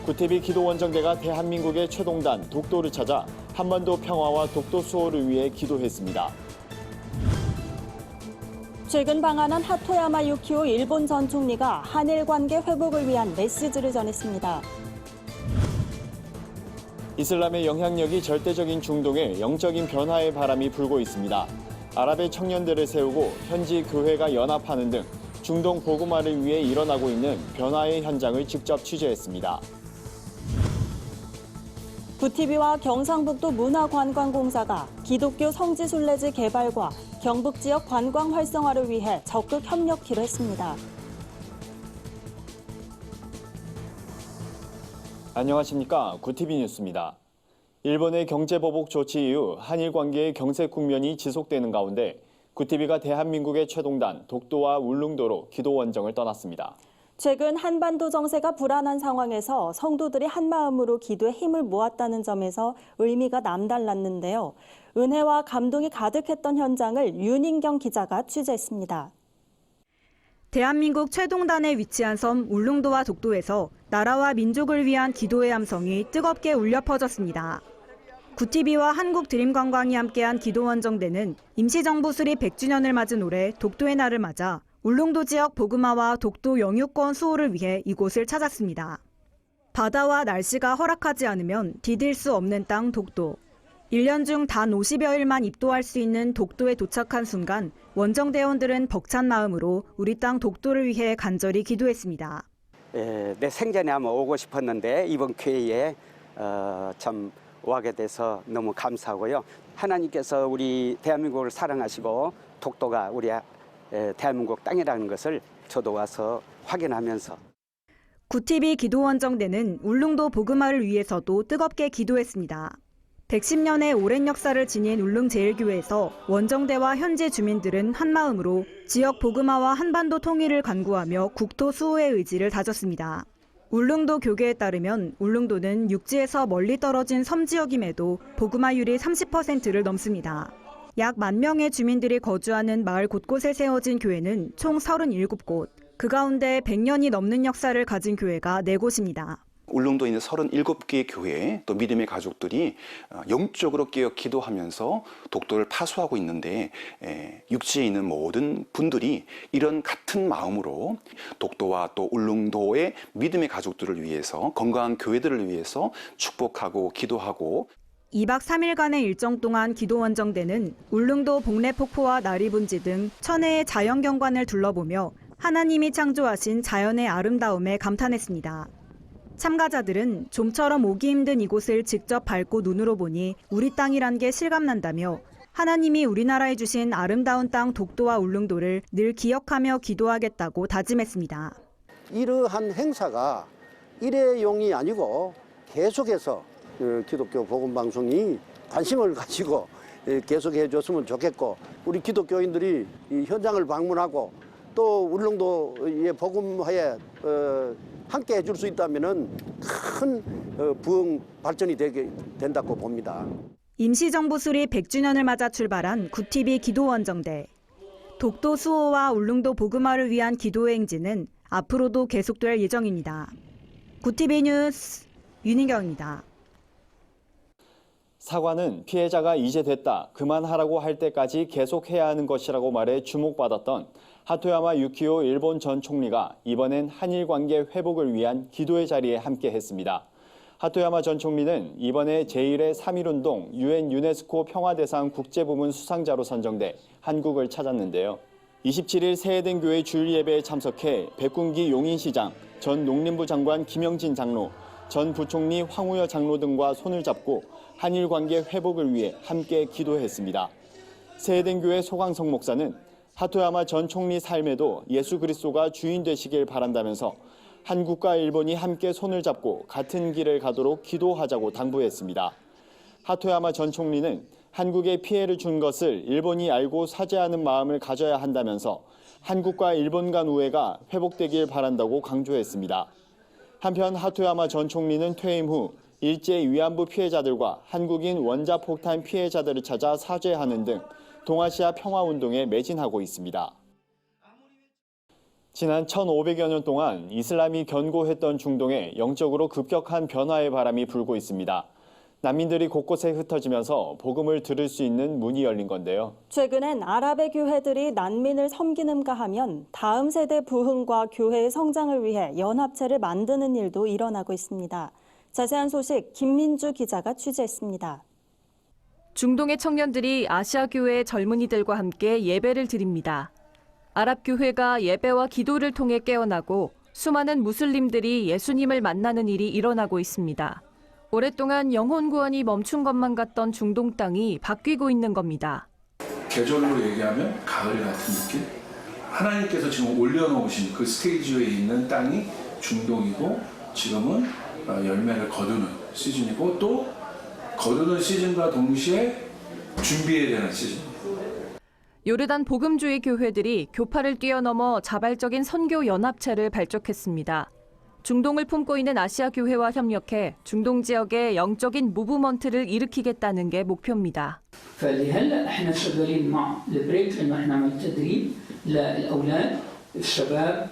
구티비 기도원정대가 대한민국의 최동단 독도를 찾아 한반도 평화와 독도 수호를 위해 기도했습니다. 최근 방한한 하토야마 유키오 일본 전 총리가 한일 관계 회복을 위한 메시지를 전했습니다. 이슬람의 영향력이 절대적인 중동에 영적인 변화의 바람이 불고 있습니다. 아랍의 청년들을 세우고 현지 교회가 연합하는 등 중동 복음화를 위해 일어나고 있는 변화의 현장을 직접 취재했습니다. 구티비와 경상북도 문화관광공사가 기독교 성지순례지 개발과 경북 지역 관광 활성화를 위해 적극 협력키로 했습니다. 안녕하십니까. 구티비 뉴스입니다. 일본의 경제보복 조치 이후 한일 관계의 경색 국면이 지속되는 가운데 구티비가 대한민국의 최동단 독도와 울릉도로 기도원정을 떠났습니다. 최근 한반도 정세가 불안한 상황에서 성도들이 한마음으로 기도에 힘을 모았다는 점에서 의미가 남달랐는데요. 은혜와 감동이 가득했던 현장을 윤인경 기자가 취재했습니다. 대한민국 최동단에 위치한 섬 울릉도와 독도에서 나라와 민족을 위한 기도의 함성이 뜨겁게 울려 퍼졌습니다. 구티비와 한국드림관광이 함께한 기도원정대는 임시정부 수립 100주년을 맞은 올해 독도의 날을 맞아 울릉도 지역 복음화와 독도 영유권 수호를 위해 이곳을 찾았습니다. 바다와 날씨가 허락하지 않으면 디딜 수 없는 땅 독도. 1년 중 단 50여일만 입도할 수 있는 독도에 도착한 순간 원정대원들은 벅찬 마음으로 우리 땅 독도를 위해 간절히 기도했습니다. 내 생전에 한번 오고 싶었는데 이번 기회에 참 오게 돼서 너무 감사하고요. 하나님께서 우리 대한민국을 사랑하시고 독도가 우리 대한민국 땅이라는 것을 저도 와서 확인하면서. 구티비 기도원정대는 울릉도 복음화를 위해서도 뜨겁게 기도했습니다. 110년의 오랜 역사를 지닌 울릉제일교회에서 원정대와 현지 주민들은 한마음으로 지역 복음화와 한반도 통일을 간구하며 국토 수호의 의지를 다졌습니다. 울릉도 교계에 따르면 울릉도는 육지에서 멀리 떨어진 섬 지역임에도 복음화율이 30%를 넘습니다. 약 10,000명의 주민들이 거주하는 마을 곳곳에 세워진 교회는 총 37곳, 그 가운데 100년이 넘는 역사를 가진 교회가 4곳입니다. 울릉도에 있는 37개의 교회, 또 믿음의 가족들이 영적으로 깨어 기도하면서 독도를 파수하고 있는데 육지에 있는 모든 분들이 이런 같은 마음으로 독도와 또 울릉도의 믿음의 가족들을 위해서 건강한 교회들을 위해서 축복하고 기도하고 2박 3일간의 일정 동안 기도원정대는 울릉도 복례폭포와 나리분지 등 천혜의 자연경관을 둘러보며 하나님이 창조하신 자연의 아름다움에 감탄했습니다. 참가자들은 좀처럼 오기 힘든 이곳을 직접 밟고 눈으로 보니 우리 땅이란 게 실감난다며 하나님이 우리나라에 주신 아름다운 땅 독도와 울릉도를 늘 기억하며 기도하겠다고 다짐했습니다. 이러한 행사가 일회용이 아니고 계속해서 기독교 복음방송이 관심을 가지고 계속해 줬으면 좋겠고 우리 기독교인들이 이 현장을 방문하고 또 울릉도의 복음화에 함께 해줄 수 있다면 큰 부흥 발전이 된다고 봅니다. 임시정부 수립 100주년을 맞아 출발한 구티비 기도원정대. 독도 수호와 울릉도 복음화를 위한 기도의 행진은 앞으로도 계속될 예정입니다. 구티비 뉴스 윤인경입니다. 사과는 피해자가 이제 됐다, 그만하라고 할 때까지 계속해야 하는 것이라고 말해 주목받았던 하토야마 유키오 일본 전 총리가 이번엔 한일 관계 회복을 위한 기도의 자리에 함께했습니다. 하토야마 전 총리는 이번에 제1회 3.1운동 UN 유네스코 평화대상 국제부문 수상자로 선정돼 한국을 찾았는데요. 27일 세해den교회 주일 예배에 참석해 백군기 용인시장, 전 농림부 장관 김영진 장로, 전 부총리 황우여 장로 등과 손을 잡고 한일 관계 회복을 위해 함께 기도했습니다. 세해den교회 소광성 목사는 하토야마 전 총리 삶에도 예수 그리스도가 주인 되시길 바란다면서 한국과 일본이 함께 손을 잡고 같은 길을 가도록 기도하자고 당부했습니다. 하토야마 전 총리는 한국에 피해를 준 것을 일본이 알고 사죄하는 마음을 가져야 한다면서 한국과 일본 간 우애가 회복되길 바란다고 강조했습니다. 한편 하토야마 전 총리는 퇴임 후 일제 위안부 피해자들과 한국인 원자폭탄 피해자들을 찾아 사죄하는 등 동아시아 평화운동에 매진하고 있습니다. 지난 1500여 년 동안 이슬람이 견고했던 중동에 영적으로 급격한 변화의 바람이 불고 있습니다. 난민들이 곳곳에 흩어지면서 복음을 들을 수 있는 문이 열린 건데요. 최근엔 아랍의 교회들이 난민을 섬기는가 하면 다음 세대 부흥과 교회의 성장을 위해 연합체를 만드는 일도 일어나고 있습니다. 자세한 소식 김민주 기자가 취재했습니다. 중동의 청년들이 아시아 교회의 젊은이들과 함께 예배를 드립니다. 아랍 교회가 예배와 기도를 통해 깨어나고 수많은 무슬림들이 예수님을 만나는 일이 일어나고 있습니다. 오랫동안 영혼 구원이 멈춘 것만 같던 중동 땅이 바뀌고 있는 겁니다. 계절로 얘기하면 가을 같은 느낌? 하나님께서 지금 올려놓으신 그 스테이지에 있는 땅이 중동이고 지금은 열매를 거두는 시즌이고 또 거두는 시즌과 동시에 준비해야 되는 시즌입니다. 요르단 복음주의 교회들이 교파를 뛰어넘어 자발적인 선교 연합체를 발족했습니다. 중동을 품고 있는 아시아 교회와 협력해 중동 지역의 영적인 무브먼트를 일으키겠다는 게 목표입니다. فلهلا احنا شغالين مع البريك انه احنا نعمل تدريب للاولاد الشباب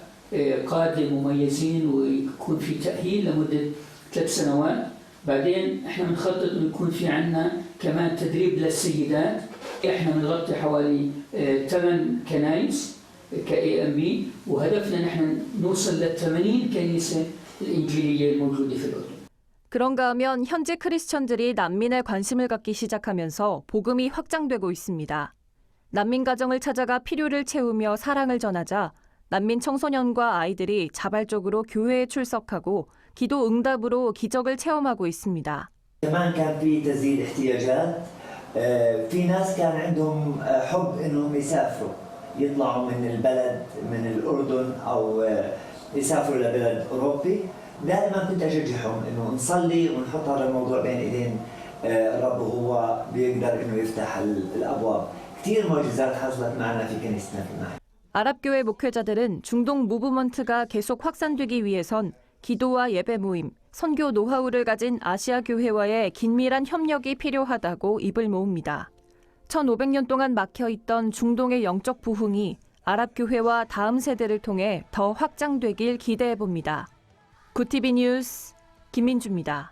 قاده مميزين ويكون في تاهيل لمده 3 سنوات بعدين احنا بنخطط انه يكون في عندنا كمان تدريب للسيدات احنا بنغطي حوالي 8 كنائس كAMB وهدفنا نحن نوصل ل80 كنيسة الإنجيلية الموجودة في الأردن. 그런가 하면 현지 크리스천들이 난민에 관심을 갖기 시작하면서 복음이 확장되고 있습니다. 난민 가정을 찾아가 필요를 채우며 사랑을 전하자 난민 청소년과 아이들이 자발적으로 교회에 출석하고 기도 응답으로 기적을 체험하고 있습니다. كمان كان في تزيد احتياجات في ناس كان عندهم حب انهم يسافروا يطلعوا من البلد من الأردن أو يسافروا لبلد أوروبي دائما كنت أشجعهم إنه نصلي ونحط هذا الموضوع بين إيدين الرب وهو بيقدر إنه يفتح الأبواب كثير معجزات حصلت معنا في كنيستنا في المحل. 아랍교회 목회자들은 중동 무브먼트가 계속 확산되기 위해선 기도와 예배 모임, 선교 노하우를 가진 아시아 교회와의 긴밀한 협력이 필요하다고 입을 모읍니다. 1500년 동안 막혀있던 중동의 영적 부흥이 아랍 교회와 다음 세대를 통해 더 확장되길 기대해봅니다. 구티비 뉴스 김민주입니다.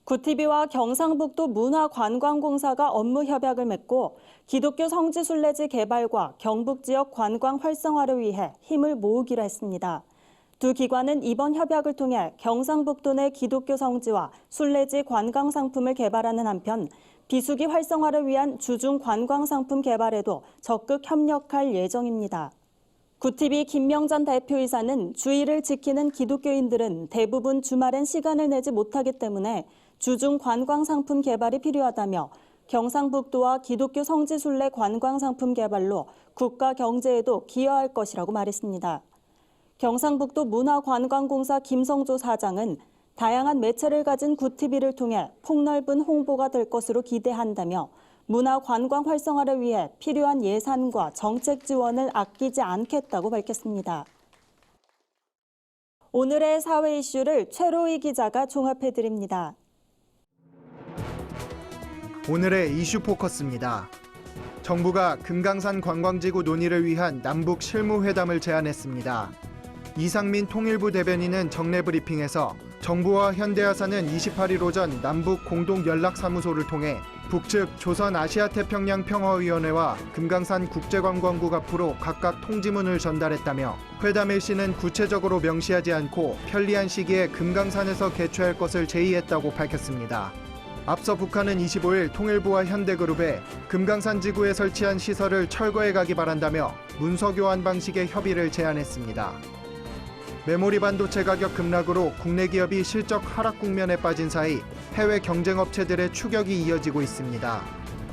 구티비와 경상북도 문화관광공사가 업무 협약을 맺고 기독교 성지순례지 개발과 경북 지역 관광 활성화를 위해 힘을 모으기로 했습니다. 두 기관은 이번 협약을 통해 경상북도 내 기독교 성지와 순례지 관광 상품을 개발하는 한편 비수기 활성화를 위한 주중 관광 상품 개발에도 적극 협력할 예정입니다. 구티비 김명전 대표이사는 주의를 지키는 기독교인들은 대부분 주말엔 시간을 내지 못하기 때문에 주중 관광 상품 개발이 필요하다며 경상북도와 기독교 성지순례 관광 상품 개발로 국가 경제에도 기여할 것이라고 말했습니다. 경상북도 문화관광공사 김성조 사장은 다양한 매체를 가진 구티비를 통해 폭넓은 홍보가 될 것으로 기대한다며 문화관광 활성화를 위해 필요한 예산과 정책 지원을 아끼지 않겠다고 밝혔습니다. 오늘의 사회 이슈를 최로희 기자가 종합해드립니다. 오늘의 이슈 포커스입니다. 정부가 금강산 관광지구 논의를 위한 남북 실무회담을 제안했습니다. 이상민 통일부 대변인은 정례 브리핑에서 정부와 현대아사는 28일 오전 남북 공동연락사무소를 통해 북측 조선아시아태평양 평화위원회와 금강산 국제관광국 앞으로 각각 통지문을 전달했다며 회담 일시는 구체적으로 명시하지 않고 편리한 시기에 금강산에서 개최할 것을 제의했다고 밝혔습니다. 앞서 북한은 25일 통일부와 현대그룹에 금강산 지구에 설치한 시설을 철거해 가기 바란다며 문서 교환 방식의 협의를 제안했습니다. 메모리 반도체 가격 급락으로 국내 기업이 실적 하락 국면에 빠진 사이 해외 경쟁업체들의 추격이 이어지고 있습니다.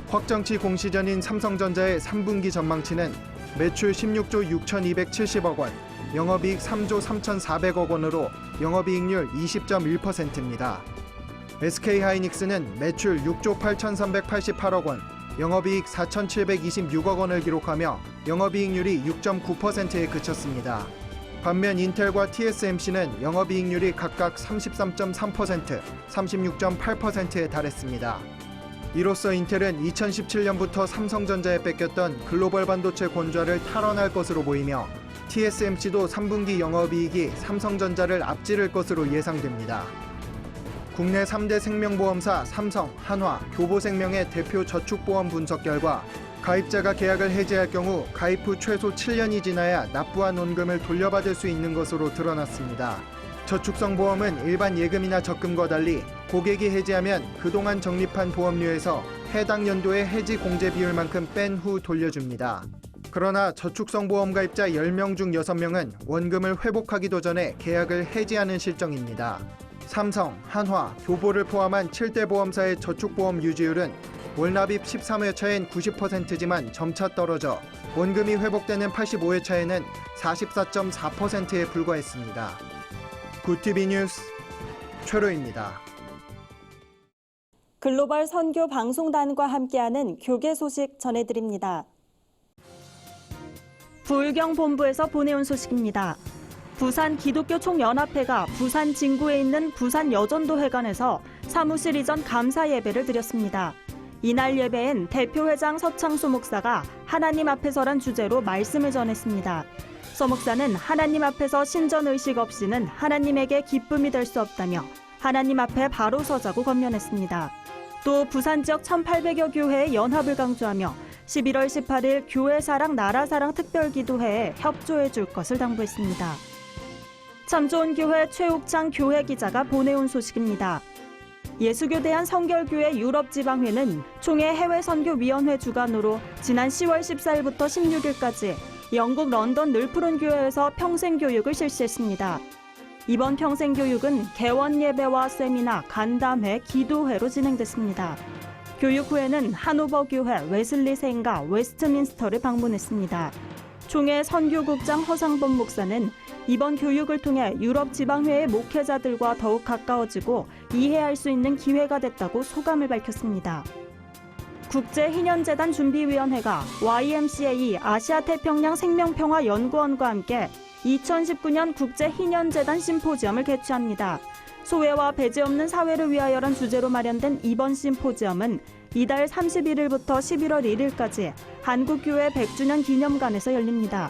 확정치 공시 전인 삼성전자의 3분기 전망치는 매출 16조 6,270억 원, 영업이익 3조 3,400억 원으로 영업이익률 20.1%입니다. SK하이닉스는 매출 6조 8,388억 원, 영업이익 4,726억 원을 기록하며 영업이익률이 6.9%에 그쳤습니다. 반면 인텔과 TSMC는 영업이익률이 각각 33.3%, 36.8%에 달했습니다. 이로써 인텔은 2017년부터 삼성전자에 뺏겼던 글로벌 반도체 권좌를 탈환할 것으로 보이며 TSMC도 3분기 영업이익이 삼성전자를 앞지를 것으로 예상됩니다. 국내 3대 생명보험사 삼성, 한화, 교보생명의 대표 저축보험 분석 결과 가입자가 계약을 해지할 경우 가입 후 최소 7년이 지나야 납부한 원금을 돌려받을 수 있는 것으로 드러났습니다. 저축성 보험은 일반 예금이나 적금과 달리 고객이 해지하면 그동안 적립한 보험료에서 해당 연도의 해지 공제 비율만큼 뺀 후 돌려줍니다. 그러나 저축성 보험 가입자 10명 중 6명은 원금을 회복하기도 전에 계약을 해지하는 실정입니다. 삼성, 한화, 교보를 포함한 7대 보험사의 저축보험 유지율은 월납입 13회차엔 90%지만 점차 떨어져 원금이 회복되는 85회차에는 44.4%에 불과했습니다. 굿TV 뉴스 최로입니다. 글로벌 선교 방송단과 함께하는 교계 소식 전해드립니다. 부울경 본부에서 보내온 소식입니다. 부산 기독교 총연합회가 부산 진구에 있는 부산 여전도 회관에서 사무실 이전 감사 예배를 드렸습니다. 이날 예배엔 대표회장 서창수 목사가 하나님 앞에서란 주제로 말씀을 전했습니다. 서 목사는 하나님 앞에서 신전의식 없이는 하나님에게 기쁨이 될 수 없다며 하나님 앞에 바로 서자고 권면했습니다. 또 부산 지역 1800여 교회의 연합을 강조하며 11월 18일 교회사랑 나라사랑 특별기도회에 협조해 줄 것을 당부했습니다. 참 좋은 교회 최욱창 교회 기자가 보내온 소식입니다. 예수교대한 성결교회 유럽지방회는 총회 해외선교위원회 주관으로 지난 10월 14일부터 16일까지 영국 런던 늘푸른 교회에서 평생교육을 실시했습니다. 이번 평생교육은 개원예배와 세미나, 간담회, 기도회로 진행됐습니다. 교육 후에는 하노버 교회, 웨슬리 생가, 웨스트민스터를 방문했습니다. 총회 선교국장 허상범 목사는 이번 교육을 통해 유럽 지방회의 목회자들과 더욱 가까워지고 이해할 수 있는 기회가 됐다고 소감을 밝혔습니다. 국제희년재단 준비위원회가 YMCA 아시아태평양 생명평화연구원과 함께 2019년 국제희년재단 심포지엄을 개최합니다. 소외와 배제 없는 사회를 위하여란 주제로 마련된 이번 심포지엄은 이달 31일부터 11월 1일까지 한국교회 100주년 기념관에서 열립니다.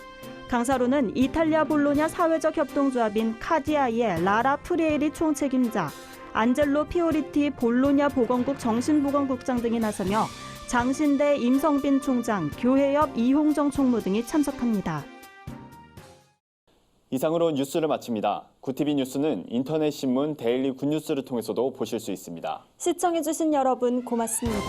강사로는 이탈리아 볼로냐 사회적 협동조합인 카디아이의 라라 프리에리 총책임자, 안젤로 피오리티 볼로냐 보건국 정신보건국장 등이 나서며 장신대 임성빈 총장, 교회협 이홍정 총무 등이 참석합니다. 이상으로 뉴스를 마칩니다. 굿TV 뉴스는 인터넷 신문 데일리 굿뉴스를 통해서도 보실 수 있습니다. 시청해주신 여러분 고맙습니다.